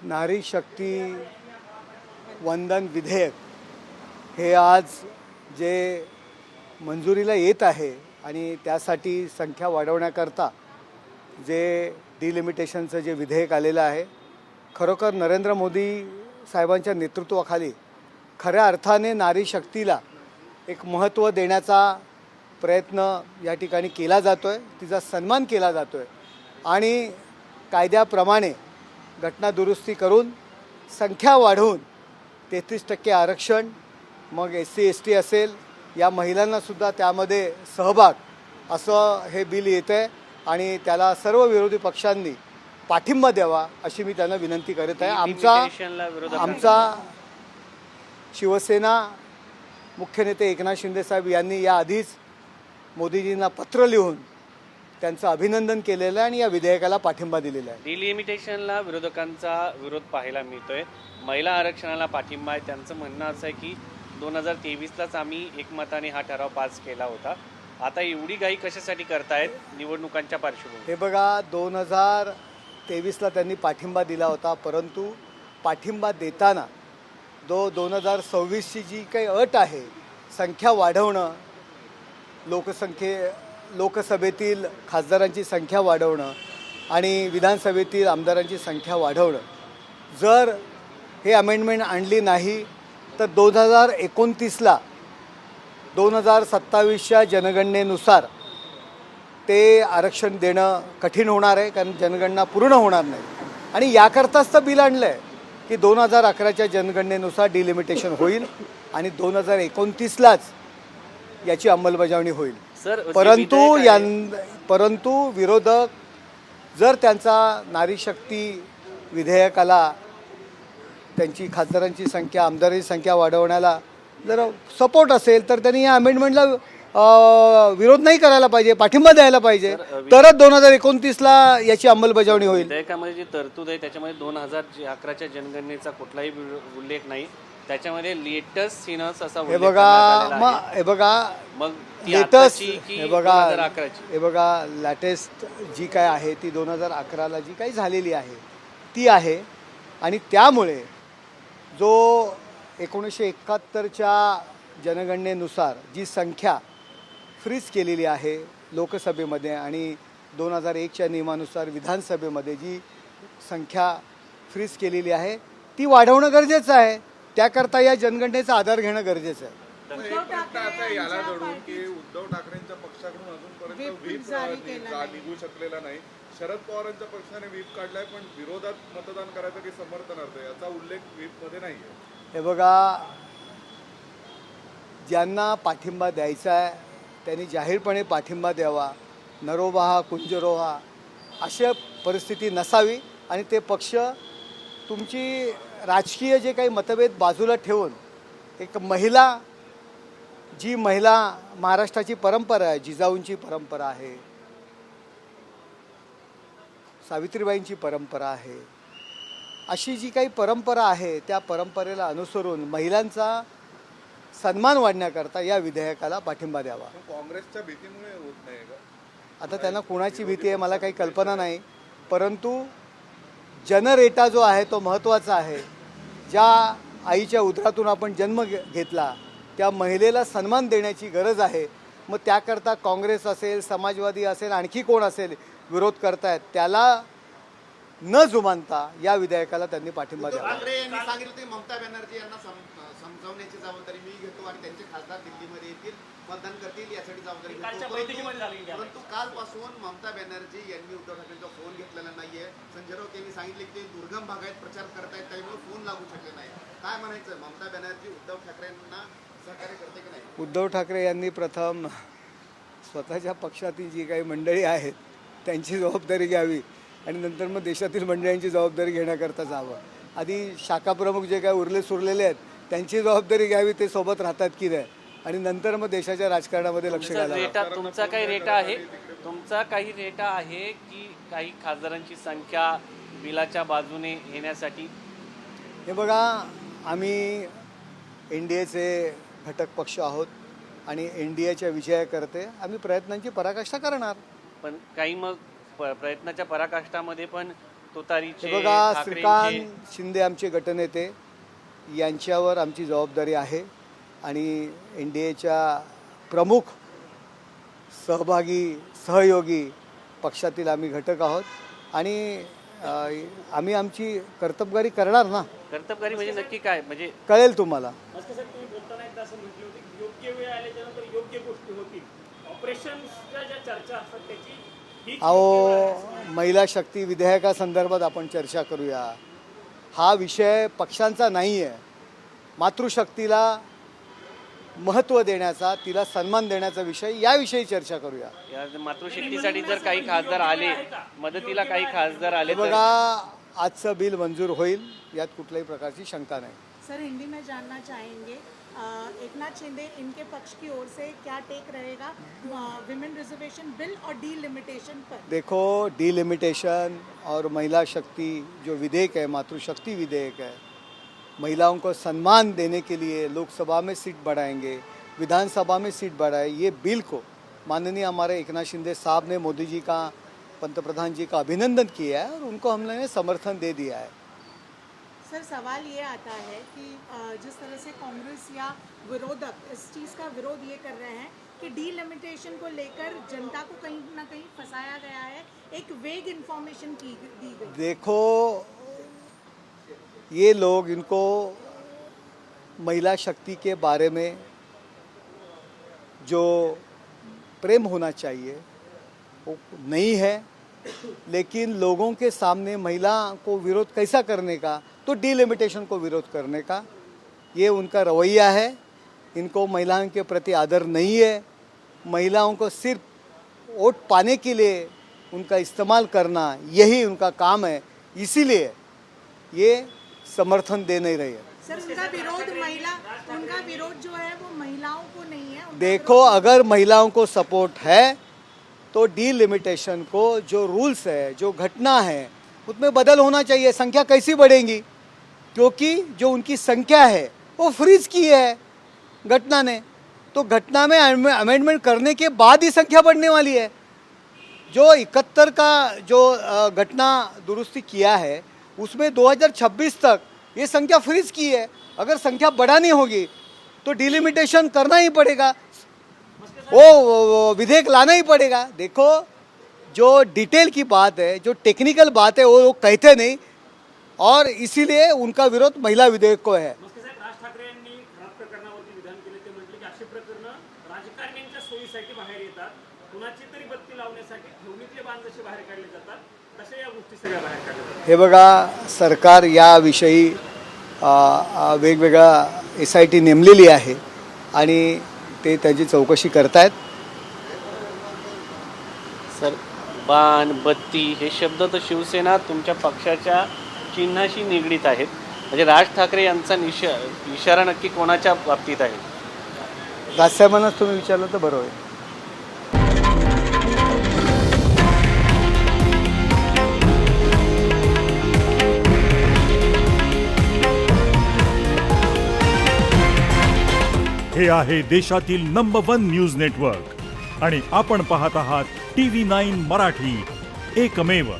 नारी शक्ती वंदन विधेयक हे आज जे मंजुरीला येत आहे आणि त्यासाठी संख्या वाढवण्याकरता जे डिलिमिटेशनचं जे विधेयक आलेलं आहे, खरोखर नरेंद्र मोदी साहेबांच्या नेतृत्वाखाली खऱ्या अर्थाने नारी शक्तीला एक महत्त्व देण्याचा प्रयत्न या ठिकाणी केला जातो आहे, तिचा सन्मान केला जातो आहे आणि कायद्याप्रमाणे घटना दुरुस्ती करून संख्या वाढवून 33% आरक्षण, मग SC ST असेल या महिलांनासुद्धा त्यामध्ये सहभाग असं हे बिल येतं आहे आणि त्याला सर्व विरोधी पक्षांनी पाठिंबा द्यावा अशी मी त्यांना विनंती करत आहे। आमचा शिवसेना मुख्य नेते एकनाथ शिंदे साहेब यांनी याआधीच मोदीजींना पत्र लिहून त्यांचं अभिनंदन केलेलं आहे आणि या विधेयकाला पाठिंबा दिलेला आहे। डिलिमिटेशनला विरोधकांचा विरोध पाहायला मिळतोय, महिला आरक्षणाला पाठिंबा आहे। त्यांचं म्हणणं असं आहे की 2023लाच आम्ही एकमताने हा ठराव पास केला होता, आता एवढी घाई कशासाठी करतायत निवडणुकांच्या पार्श्वभूमीवर? हे बघा, 2023ला त्यांनी पाठिंबा दिला होता, परंतु पाठिंबा देताना 2026ची जी काही अट आहे, संख्या वाढवणं, लोकसभेतील खासदारांची संख्या वाढवणं आणि विधानसभेतील आमदारांची संख्या वाढवणं, जर हे अमेंडमेंट आणली नाही तर 2029ला 2027च्या जनगणनेनुसार ते आरक्षण देणं कठीण होणार आहे, कारण जनगणना पूर्ण होणार नाही आणि याकरताच तर बिल आणलं आहे की 2011च्या जनगणनेनुसार डिलिमिटेशन होईल आणि 2029लाच याची अंमलबजावणी होईल। परंतु विरोधक जर त्यांचा नारी शक्ती विधेयकाला त्यांची खासदारांची संख्या, आमदारांची संख्या वाढवण्याला जर सपोर्ट असेल तर त्यांनी या अमेंडमेंटला विरोध नाही करायला पाहिजे, पाठिंबा द्यायला पाहिजे, तरच 2029ला याची अंमलबजावणी होईल। विधेयकामध्ये जी तरतूद आहे त्याच्यामध्ये 2011च्या जनगणनेचा कुठलाही उल्लेख नाही, त्याच्यामध्ये लेटेस्ट सिनस असा हे बघा लेटेस्ट जी काय आहे ती 2011ला जी काही झालेली आहे ती आहे आणि त्यामुळे जो 1971च्या जनगणनेनुसार जी संख्या फ्रीज केलेली आहे लोकसभेमध्ये आणि 2001च्या नियमानुसार विधानसभेमध्ये जी संख्या फ्रीज केलेली आहे ती वाढवणं गरजेचं आहे, त्याकरता या जनगणनेचा आधार घेणं गरजेचं आहे। याला जोडून की उद्धव ठाकरेंच्या पक्षाकडून अजूनपर्यंत व्हीप निघू शकलेला नाही, शरद पवारांच्या पक्षाने व्हीप काढलाय पण विरोधात मतदान करायचं की समर्थनार्थ याचा उल्लेख व्हीप मध्ये नाहीये। हे बघा, ज्यांना पाठिंबा द्यायचा आहे त्यांनी जाहीरपणे पाठिंबा द्यावा, नरोबा कुंजरोहा अशी परिस्थिती नसावी आणि ते पक्ष तुमची राजकीय जे काही मतभेद बाजूला ठेवून एक जी महिला महाराष्ट्राची परंपरा आहे, जिजाऊंची परंपरा आहे, सावित्रीबाईंची परंपरा आहे, अशी जी काही परंपरा आहे त्या परंपरेला अनुसरून महिलांचा सन्मान वाढण्याकरता या विधेयकाला पाठिंबा द्यावा। काँग्रेसच्या भीतीमुळे होत नाही का? आता त्यांना कोणाची भीती आहे मला काही कल्पना नाही, परंतु जनरेटा जो आहे तो महत्त्वाचा आहे। ज्या आईच्या उदरातून आपण जन्म घेतला त्या महिलेला सन्मान देण्याची गरज आहे। मग त्याकरता काँग्रेस असेल, समाजवादी असेल, आणखी कोण असेल विरोध करतायत, त्याला न जुमानता या विधेयकाला त्यांनी पाठिंबा द्यावा। ठाकरे यांनी सांगितलं की ममता बॅनर्जी यांना समजावण्याची जबाबदारी मी घेतो आणि त्यांचे खासदार दिल्लीमध्ये येतील, मतदान करतील यासाठी जबाबदारी घेतो। परंतु कालपासून ममता बॅनर्जी यांनी उद्धव ठाकरेंचा फोन घेतलेला नाहीये। संजय राऊत यांनी सांगितले की ते दुर्गम भागात प्रचार करतायत त्यामुळे फोन लागू शकले नाही। काय म्हणायचं, ममता बॅनर्जी उद्धव ठाकरेंना सहकार्य करते की नाही? उद्धव ठाकरे यांनी प्रथम स्वतःच्या पक्षातील जी काही मंडळी आहेत त्यांची जबाबदारी घ्यावी आणि नंतर मग देशातील मंडळींची जबाबदारी घेण्याकरता जावं। आधी शाखाप्रमुख जे काही उरले सुरलेले आहेत त्यांची जबाबदारी घ्यावी, ते सोबत राहतात की नाही, आणि नंतर मग देशाच्या राजकारणामध्ये लक्ष घालावं। तुमचा काही रेटा आहे की काही खासदारांची संख्या बिलाच्या बाजूने येण्यासाठी? हे बघा, आम्ही NDAचे घटक पक्ष आहोत आणि NDAच्या विजयाकरते आम्ही प्रयत्नांची पराकाष्ठा करणार। पण काही मग प्रयत्नाच्या पराकाष्ठामध्ये पण तुतारीचे हे बघा, ठाकरेंचे श्रीकांत शिंदे आमचे गटनेते, यांच्यावर आमची जबाबदारी आहे आणि NDAच्या प्रमुख सहयोगी पक्षातील आम्ही घटक आहोत आणि आम्ही आमची कर्तबगारी करणार ना. कर्तबगारी म्हणजे नक्की काय, म्हणजे कळेल तुम्हाला. मस्के साहेब, तुम्ही बोलताना एकदा असं म्हटलं होतं की योग्य वेळ आल्याच्यानंतर योग्य गोष्टी होतील. ऑपरेशनच्या ज्या चर्चा असतात त्याची ही अहो, महिला शक्ती विधेयकासंदर्भात आपण चर्चा करूया. हा विषय पक्षांचा नाही आहे. मातृशक्तीला महत्त्व देण्याचा, तिला सन्मान देण्याचा विषय, याविषयी चर्चा करूया. या मातृशक्तीसाठी जर काही खासदार आले, मदतीला काही खासदार आले हे तर बघा, आजचं बिल मंजूर होईल, यात कुठल्याही प्रकारची शंका नाही. सर, हिंदी में जानना चाहेंगे एकनाथ शिंदे इनके पक्ष की ओर से क्या टेक रहेगा विमेन रिजर्वेशन बिल और डीलिमिटेशन पर? देखो, डीलिमिटेशन और महिला शक्ति जो विधेयक है, मातृशक्ति विधेयक है, महिलाओं को सम्मान देने के लिए लोकसभा में सीट बढ़ाएंगे, विधानसभा में सीट बढ़ाए, ये बिल को माननीय हमारे एकनाथ शिंदे साहब ने मोदी जी का, पंतप्रधान जी का अभिनंदन किया है और उनको हमने समर्थन दे दिया है. सर, सवाल ये आता है कि जिस तरह से कांग्रेस या विरोधक इस चीज़ का विरोध ये कर रहे हैं कि डीलिमिटेशन को लेकर जनता को कहीं ना कहीं फंसाया गया है, एक वेग इन्फॉर्मेशन दी गई. देखो, ये लोग, इनको महिला शक्ति के बारे में जो प्रेम होना चाहिए वो नहीं है, लेकिन लोगों के सामने महिला को विरोध कैसा करने का, तो डीलिमिटेशन को विरोध करने का, ये उनका रवैया है. इनको महिलाओं के प्रति आदर नहीं है. महिलाओं को सिर्फ वोट पाने के लिए उनका इस्तेमाल करना, यही उनका काम है. इसीलिए ये समर्थन दे नहीं रही है. सर, उनका विरोध जो है वो महिलाओं को नहीं है. देखो, अगर महिलाओं को सपोर्ट है तो डीलिमिटेशन को, जो रूल्स है, जो घटना है, उसमें बदल होना चाहिए. संख्या कैसी बढ़ेगी, क्योंकि जो उनकी संख्या है वो फ्रीज की है घटना ने, तो घटना में अमेंडमेंट करने के बाद ही संख्या बढ़ने वाली है. जो 71 का जो घटना दुरुस्ती किया है, उसमें 2026 तक ये संख्या फ्रीज की है. अगर संख्या बढ़ानी होगी तो डीलिमिटेशन करना ही पड़ेगा, वो विधेयक लाना ही पड़ेगा. देखो, जो डिटेल की बात है, जो टेक्निकल बात है, वो कहते नहीं, और इसीलिए उनका विरोध महिला विधेयक को है. मस्के साहेब, राज ठाकरे यांनी खराब प्रकरणावरती विधान केले. ते म्हटले की अशी प्रकरणं राजकारण्यांच्या सोयीसाठी बाहेर येतात, कुणाची तरी बत्ती लावण्यासाठी ठेवणीतले बाण जसे बाहेर काढले जातात तशा या गोष्टी सगळ्या बाहेर काढल्या जातात. हे बघा, सरकार याविषयी वेगवेगळा SIT नेमलेली आहे आणि ते त्याची चौकशी करतायत. सर, बाण, बत्ती हे शब्द तर शिवसेना तुमच्या पक्षाच्या चिन्हाशी निगडीत आहेत. म्हणजे राज ठाकरे यांचा इशारा नक्की कोणाच्या बाबतीत आहे? राजसाहेबांनाच तुम्ही विचारलं तर बरं होईल. हे आहे देशातील नंबर 1 न्यूज नेटवर्क आणि आपण पाहत आहात TV9 मराठी, एकमेव.